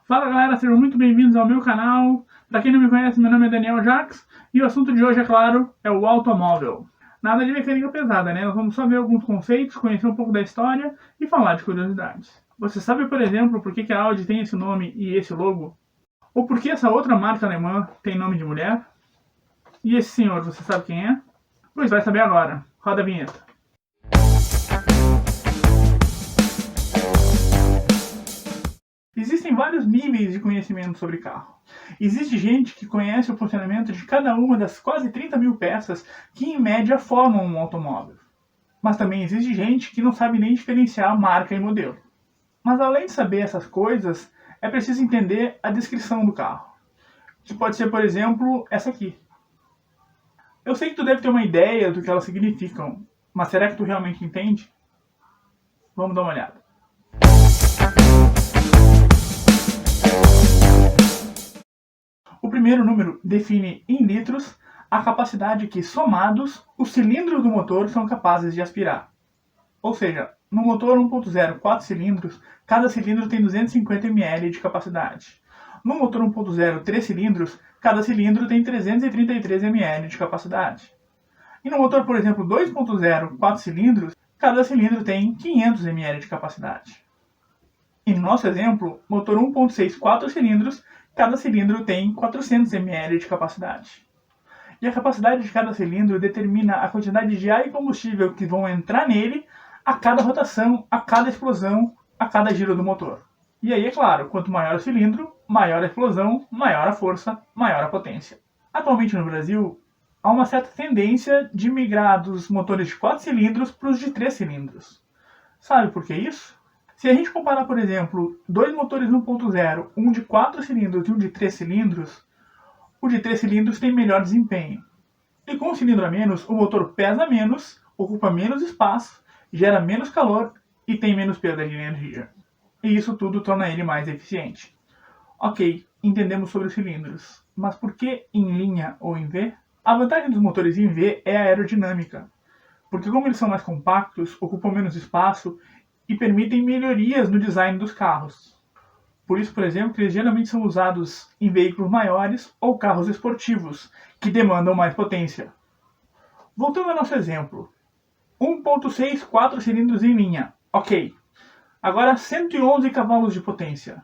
Fala galera, sejam muito bem-vindos ao meu canal. Para quem não me conhece, meu nome é Daniel Jacques e o assunto de hoje, é claro, é o automóvel. Nada de mecânica pesada, né? Nós vamos só ver alguns conceitos, conhecer um pouco da história e falar de curiosidades. Você sabe, por exemplo, por que a Audi tem esse nome e esse logo? Ou por que essa outra marca alemã tem nome de mulher? E esse senhor, você sabe quem é? Pois vai saber agora. Roda a vinheta. Existem vários níveis de conhecimento sobre carro. Existe gente que conhece o funcionamento de cada uma das quase 30 mil peças que, em média, formam um automóvel. Mas também existe gente que não sabe nem diferenciar marca e modelo. Mas além de saber essas coisas, é preciso entender a descrição do carro. Que pode ser, por exemplo, essa aqui. Eu sei que tu deve ter uma ideia do que elas significam, mas será que tu realmente entende? Vamos dar uma olhada. O primeiro número define em litros a capacidade que, somados, os cilindros do motor são capazes de aspirar. Ou seja, no motor 1.0 4 cilindros, cada cilindro tem 250 ml de capacidade. No motor 1.0 3 cilindros, cada cilindro tem 333 ml de capacidade. E no motor, por exemplo, 2.0 4 cilindros, cada cilindro tem 500 ml de capacidade. E no nosso exemplo, motor 1.6 4 cilindros, cada cilindro tem 400 ml de capacidade. E a capacidade de cada cilindro determina a quantidade de ar e combustível que vão entrar nele a cada rotação, a cada explosão, a cada giro do motor. E aí, é claro, quanto maior o cilindro, maior a explosão, maior a força, maior a potência. Atualmente no Brasil, há uma certa tendência de migrar dos motores de 4 cilindros para os de 3 cilindros. Sabe por que isso? Se a gente comparar, por exemplo, dois motores 1.0, um de 4 cilindros e um de 3 cilindros, o de 3 cilindros tem melhor desempenho. E com um cilindro a menos, o motor pesa menos, ocupa menos espaço, gera menos calor e tem menos perda de energia. E isso tudo torna ele mais eficiente. Ok, entendemos sobre os cilindros, mas por que em linha ou em V? A vantagem dos motores em V é a aerodinâmica, porque como eles são mais compactos, ocupam menos espaço e permitem melhorias no design dos carros. Por isso, por exemplo, eles geralmente são usados em veículos maiores ou carros esportivos, que demandam mais potência. Voltando ao nosso exemplo. 1.6 4 cilindros em linha. Ok. Agora 111 cavalos de potência.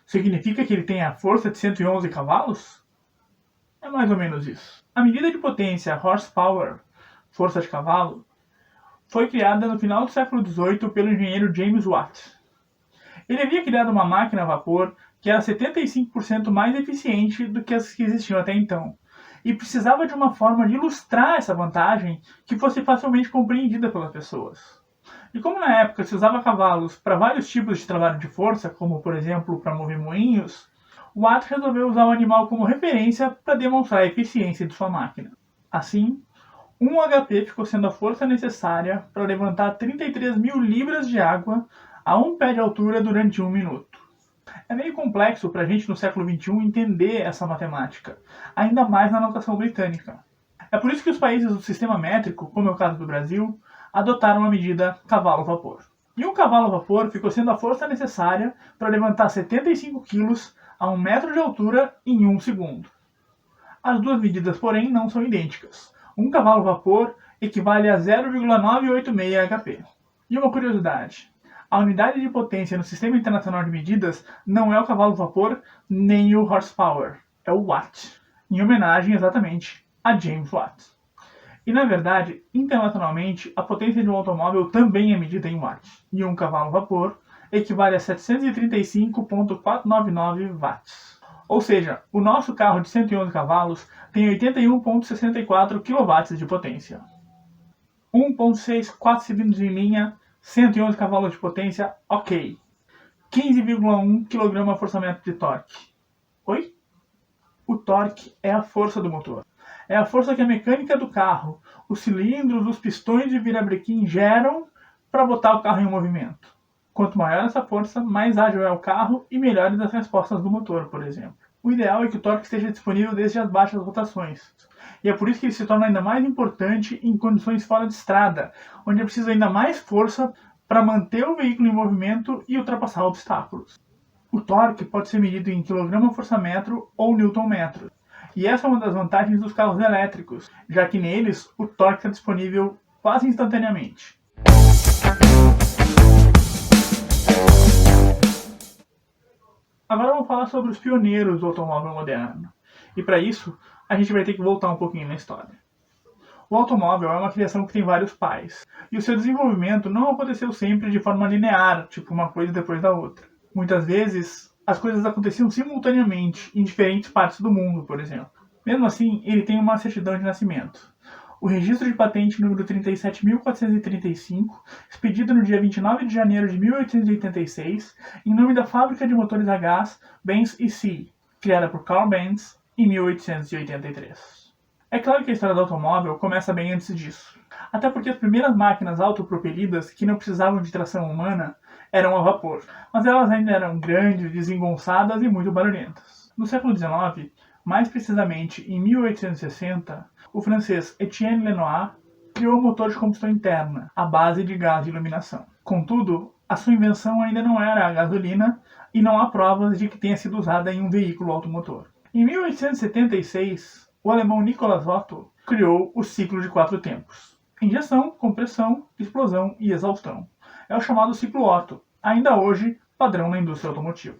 Significa que ele tem a força de 111 cavalos? É mais ou menos isso. A medida de potência, horsepower, força de cavalo, foi criada no final do século XVIII pelo engenheiro James Watt. Ele havia criado uma máquina a vapor que era 75% mais eficiente do que as que existiam até então, e precisava de uma forma de ilustrar essa vantagem que fosse facilmente compreendida pelas pessoas. E como na época se usava cavalos para vários tipos de trabalho de força, como por exemplo para mover moinhos, Watt resolveu usar o animal como referência para demonstrar a eficiência de sua máquina. Assim, 1 HP ficou sendo a força necessária para levantar 33 mil libras de água a 1 pé de altura durante 1 minuto. É meio complexo para a gente no século XXI entender essa matemática, ainda mais na notação britânica. É por isso que os países do sistema métrico, como é o caso do Brasil, adotaram a medida cavalo-vapor. E 1 cavalo-vapor ficou sendo a força necessária para levantar 75 kg a 1 metro de altura em 1 segundo. As duas medidas, porém, não são idênticas. 1 cavalo-vapor equivale a 0,986 HP. E uma curiosidade. A unidade de potência no Sistema Internacional de Medidas não é o cavalo-vapor nem o horsepower, é o watt, em homenagem exatamente a James Watt. E na verdade, internacionalmente, a potência de um automóvel também é medida em watts, e 1 cavalo-vapor equivale a 735,499 watts. Ou seja, o nosso carro de 111 cavalos tem 81,64 kW de potência. 1.6 4 cilindros em linha, 111 cavalos de potência, ok. 15,1 kgfm de torque. Oi? O torque é a força do motor. É a força que a mecânica do carro, os cilindros, os pistões de virabrequim geram para botar o carro em movimento. Quanto maior essa força, mais ágil é o carro e melhores as respostas do motor, por exemplo. O ideal é que o torque esteja disponível desde as baixas rotações. E é por isso que ele se torna ainda mais importante em condições fora de estrada, onde é preciso ainda mais força para manter o veículo em movimento e ultrapassar obstáculos. O torque pode ser medido em quilograma-força-metro ou newton-metro. E essa é uma das vantagens dos carros elétricos, já que neles o torque está disponível quase instantaneamente. Agora vamos falar sobre os pioneiros do automóvel moderno. E para isso, a gente vai ter que voltar um pouquinho na história. O automóvel é uma criação que tem vários pais, e o seu desenvolvimento não aconteceu sempre de forma linear, tipo uma coisa depois da outra. Muitas vezes, as coisas aconteciam simultaneamente em diferentes partes do mundo, por exemplo. Mesmo assim, ele tem uma certidão de nascimento. O registro de patente número 37.435, expedido no dia 29 de janeiro de 1886, em nome da fábrica de motores a gás Benz e C, criada por Carl Benz em 1883. É claro que a história do automóvel começa bem antes disso, até porque as primeiras máquinas autopropelidas que não precisavam de tração humana eram a vapor, mas elas ainda eram grandes, desengonçadas e muito barulhentas. No século XIX, mais precisamente em 1860, o francês Etienne Lenoir criou um motor de combustão interna, à base de gás de iluminação. Contudo, a sua invenção ainda não era a gasolina e não há provas de que tenha sido usada em um veículo automotor. Em 1876, o alemão Nicolas Otto criou o ciclo de 4 tempos: injeção, compressão, explosão e exaustão. É o chamado ciclo Otto, ainda hoje padrão na indústria automotiva.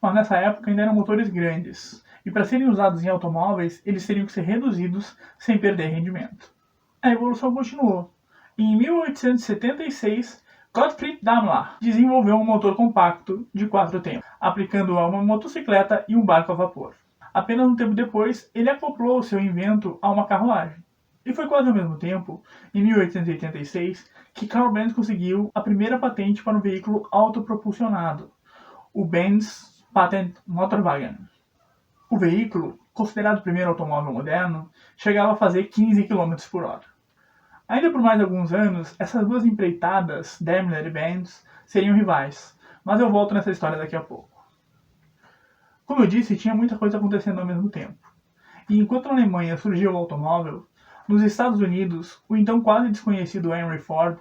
Mas nessa época ainda eram motores grandes, e para serem usados em automóveis, eles teriam que ser reduzidos sem perder rendimento. A evolução continuou. E em 1876, Gottfried Daimler desenvolveu um motor compacto de 4 tempos, aplicando a uma motocicleta e um barco a vapor. Apenas um tempo depois, ele acoplou o seu invento a uma carruagem. E foi quase ao mesmo tempo, em 1886, que Carl Benz conseguiu a primeira patente para um veículo autopropulsionado, o Benz Patent Motorwagen. O veículo, considerado o primeiro automóvel moderno, chegava a fazer 15 km por hora. Ainda por mais alguns anos, essas duas empreitadas, Daimler e Benz, seriam rivais, mas eu volto nessa história daqui a pouco. Como eu disse, tinha muita coisa acontecendo ao mesmo tempo. E enquanto na Alemanha surgiu o automóvel, nos Estados Unidos, o então quase desconhecido Henry Ford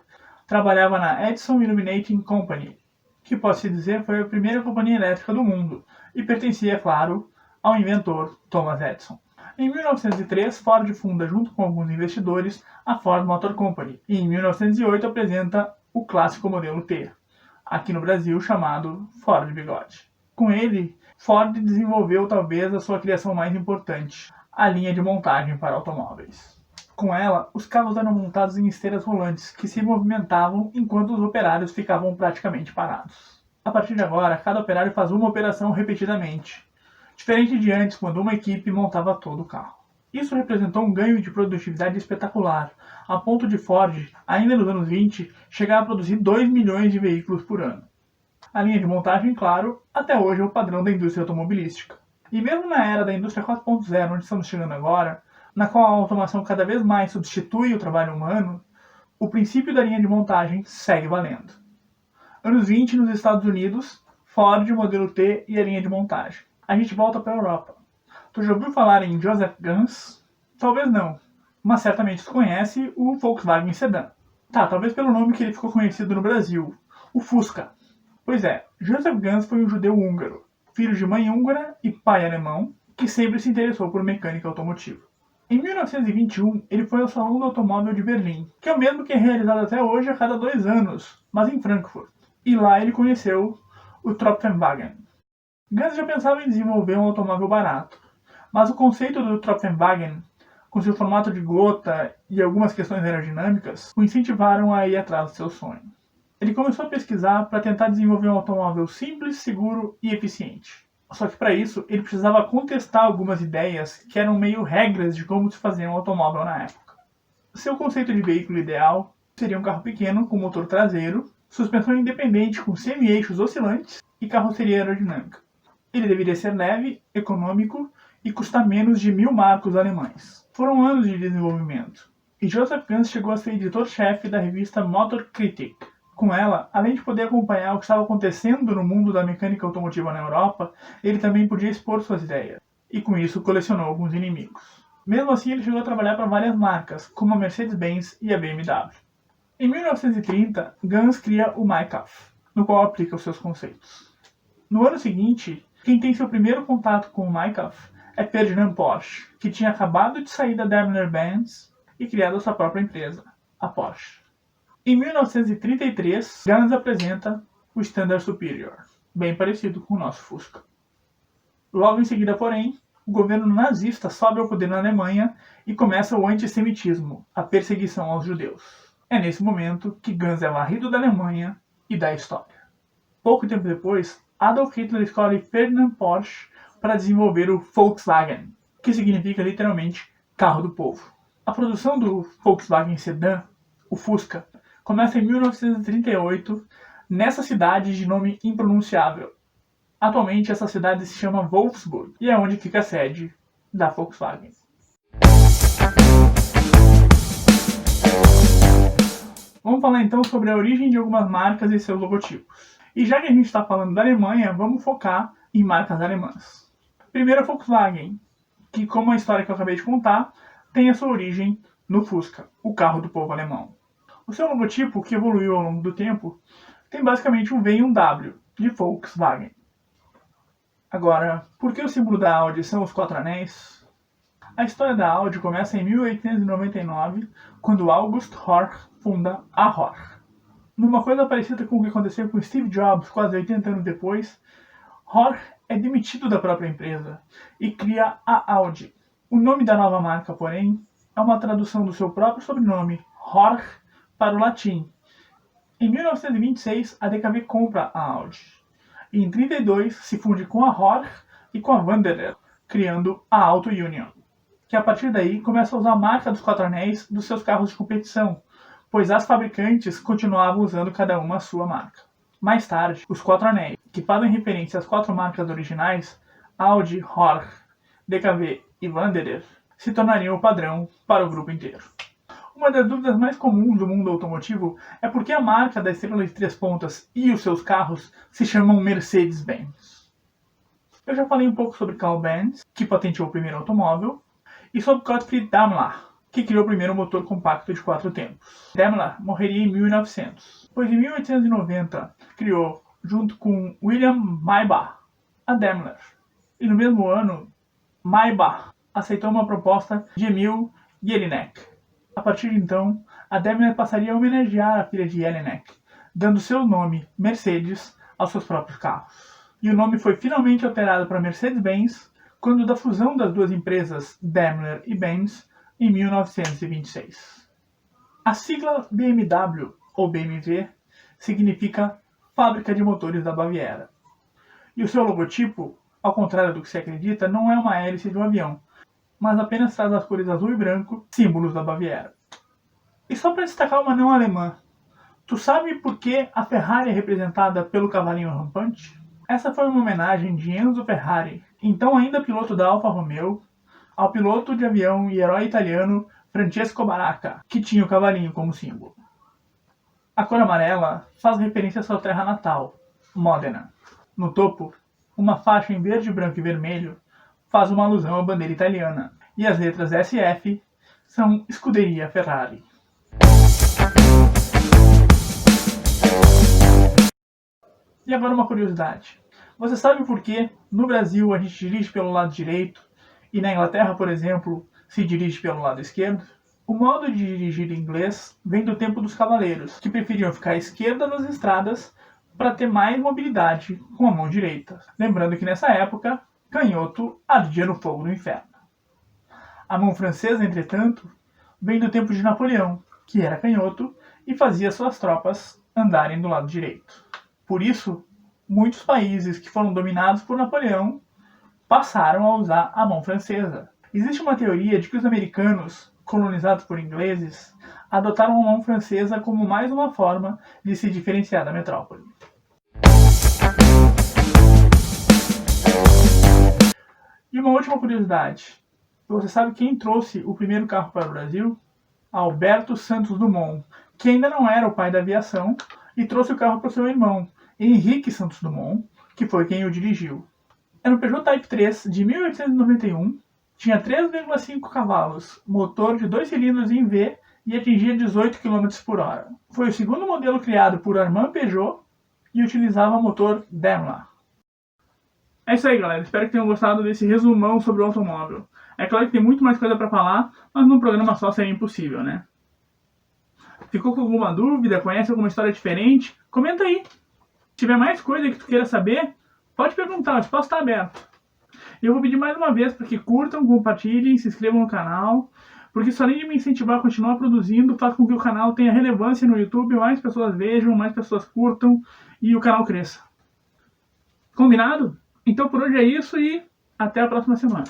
trabalhava na Edison Illuminating Company, que pode-se dizer foi a primeira companhia elétrica do mundo, e pertencia, é claro, ao inventor Thomas Edison. Em 1903, Ford funda, junto com alguns investidores, a Ford Motor Company, e em 1908 apresenta o clássico modelo T, aqui no Brasil chamado Ford Bigode. Com ele, Ford desenvolveu talvez a sua criação mais importante, a linha de montagem para automóveis. Com ela, os carros eram montados em esteiras rolantes que se movimentavam enquanto os operários ficavam praticamente parados. A partir de agora, cada operário faz uma operação repetidamente, diferente de antes, quando uma equipe montava todo o carro. Isso representou um ganho de produtividade espetacular, a ponto de Ford, ainda nos anos 20, chegar a produzir 2 milhões de veículos por ano. A linha de montagem, claro, até hoje é o padrão da indústria automobilística. E mesmo na era da indústria 4.0, onde estamos chegando agora, na qual a automação cada vez mais substitui o trabalho humano, o princípio da linha de montagem segue valendo. Anos 20 nos Estados Unidos, Ford, modelo T e a linha de montagem. A gente volta para a Europa. Tu já ouviu falar em Joseph Ganz? Talvez não, mas certamente tu conhece o Volkswagen Sedan. Tá, talvez pelo nome que ele ficou conhecido no Brasil, o Fusca. Pois é, Joseph Ganz foi um judeu húngaro, filho de mãe húngara e pai alemão, que sempre se interessou por mecânica automotiva. Em 1921, ele foi ao Salão do Automóvel de Berlim, que é o mesmo que é realizado até hoje a cada 2 anos, mas em Frankfurt. E lá ele conheceu o Tropfenwagen. Ganz já pensava em desenvolver um automóvel barato, mas o conceito do Tropfenwagen, com seu formato de gota e algumas questões aerodinâmicas, o incentivaram a ir atrás do seu sonho. Ele começou a pesquisar para tentar desenvolver um automóvel simples, seguro e eficiente. Só que para isso, ele precisava contestar algumas ideias que eram meio regras de como se fazia um automóvel na época. Seu conceito de veículo ideal seria um carro pequeno com motor traseiro, suspensão independente com semi-eixos oscilantes e carroceria aerodinâmica. Ele deveria ser leve, econômico e custar menos de 1.000 marcos alemães. Foram anos de desenvolvimento, e Joseph Ganz chegou a ser editor-chefe da revista Motor Critic. Com ela, além de poder acompanhar o que estava acontecendo no mundo da mecânica automotiva na Europa, ele também podia expor suas ideias, e com isso colecionou alguns inimigos. Mesmo assim, ele chegou a trabalhar para várias marcas, como a Mercedes-Benz e a BMW. Em 1930, Ganz cria o Maikaf, no qual aplica os seus conceitos. No ano seguinte, quem tem seu primeiro contato com o Maikaf é Ferdinand Porsche, que tinha acabado de sair da Daimler-Benz e criado a sua própria empresa, a Porsche. Em 1933, Ganz apresenta o Standard Superior, bem parecido com o nosso Fusca. Logo em seguida, porém, o governo nazista sobe ao poder na Alemanha e começa o antissemitismo, a perseguição aos judeus. É nesse momento que Ganz é varrido da Alemanha e da história. Pouco tempo depois, Adolf Hitler escolhe Ferdinand Porsche para desenvolver o Volkswagen, que significa literalmente carro do povo. A produção do Volkswagen Sedan, o Fusca, começa em 1938 nessa cidade de nome impronunciável. Atualmente essa cidade se chama Wolfsburg e é onde fica a sede da Volkswagen. Vamos falar então sobre a origem de algumas marcas e seus logotipos. E já que a gente está falando da Alemanha, vamos focar em marcas alemãs. Primeiro a Volkswagen, que, como a história que eu acabei de contar, tem a sua origem no Fusca, o carro do povo alemão. O seu logotipo, que evoluiu ao longo do tempo, tem basicamente um V e um W, de Volkswagen. Agora, por que o símbolo da Audi são os 4 anéis? A história da Audi começa em 1899, quando August Horch funda a Horch. Numa coisa parecida com o que aconteceu com Steve Jobs quase 80 anos depois, Horch é demitido da própria empresa e cria a Audi. O nome da nova marca, porém, é uma tradução do seu próprio sobrenome, Horch, para o latim. Em 1926, a DKV compra a Audi. E em 1932 se funde com a Horch e com a Wanderer, criando a Auto Union, que a partir daí começa a usar a marca dos 4 anéis dos seus carros de competição, pois as fabricantes continuavam usando cada uma a sua marca. Mais tarde, os 4 anéis, que fazem referência às 4 marcas originais, Audi, Horch, DKV e Wanderer, se tornariam o padrão para o grupo inteiro. Uma das dúvidas mais comuns do mundo automotivo é por que a marca da estrela de 3 pontas e os seus carros se chamam Mercedes-Benz. Eu já falei um pouco sobre Karl Benz, que patenteou o primeiro automóvel, e sobre Gottfried Daimler, que criou o primeiro motor compacto de 4 tempos. Daimler morreria em 1900, pois em 1890 criou, junto com William Maybach, a Daimler. E no mesmo ano, Maybach aceitou uma proposta de Emil Jelinek. A partir de então, a Daimler passaria a homenagear a filha de Jelinek, dando seu nome, Mercedes, aos seus próprios carros. E o nome foi finalmente alterado para Mercedes-Benz quando da fusão das duas empresas, Daimler e Benz, em 1926. A sigla BMW, ou BMW, significa Fábrica de Motores da Baviera. E o seu logotipo, ao contrário do que se acredita, não é uma hélice de um avião, mas apenas traz as cores azul e branco, símbolos da Baviera. E só para destacar uma não alemã, tu sabe por que a Ferrari é representada pelo cavalinho rampante? Essa foi uma homenagem de Enzo Ferrari, então ainda piloto da Alfa Romeo, ao piloto de avião e herói italiano Francesco Baracca, que tinha o cavalinho como símbolo. A cor amarela faz referência à sua terra natal, Modena. No topo, uma faixa em verde, branco e vermelho faz uma alusão à bandeira italiana, e as letras SF são Scuderia Ferrari. E agora uma curiosidade. Você sabe por que no Brasil a gente dirige pelo lado direito e na Inglaterra, por exemplo, se dirige pelo lado esquerdo? O modo de dirigir em inglês vem do tempo dos cavaleiros, que preferiam ficar à esquerda das estradas para ter mais mobilidade com a mão direita. Lembrando que nessa época, canhoto ardia no fogo do inferno. A mão francesa, entretanto, vem do tempo de Napoleão, que era canhoto e fazia suas tropas andarem do lado direito. Por isso, muitos países que foram dominados por Napoleão passaram a usar a mão francesa. Existe uma teoria de que os americanos, colonizados por ingleses, adotaram a mão francesa como mais uma forma de se diferenciar da metrópole. E uma última curiosidade. Você sabe quem trouxe o primeiro carro para o Brasil? Alberto Santos Dumont, que ainda não era o pai da aviação, e trouxe o carro para o seu irmão, Henrique Santos Dumont, que foi quem o dirigiu. Era um Peugeot Type 3 de 1891, tinha 3,5 cavalos, motor de 2 cilindros em V e atingia 18 km por hora. Foi o segundo modelo criado por Armand Peugeot e utilizava motor Daimler. É isso aí, galera. Espero que tenham gostado desse resumão sobre o automóvel. É claro que tem muito mais coisa para falar, mas num programa só seria impossível, né? Ficou com alguma dúvida? Conhece alguma história diferente? Comenta aí. Se tiver mais coisa que tu queira saber, pode perguntar, o espaço está aberto. E eu vou pedir mais uma vez para que curtam, compartilhem, se inscrevam no canal, porque isso além de me incentivar a continuar produzindo, faz com que o canal tenha relevância no YouTube, mais pessoas vejam, mais pessoas curtam e o canal cresça. Combinado? Então por hoje é isso e até a próxima semana.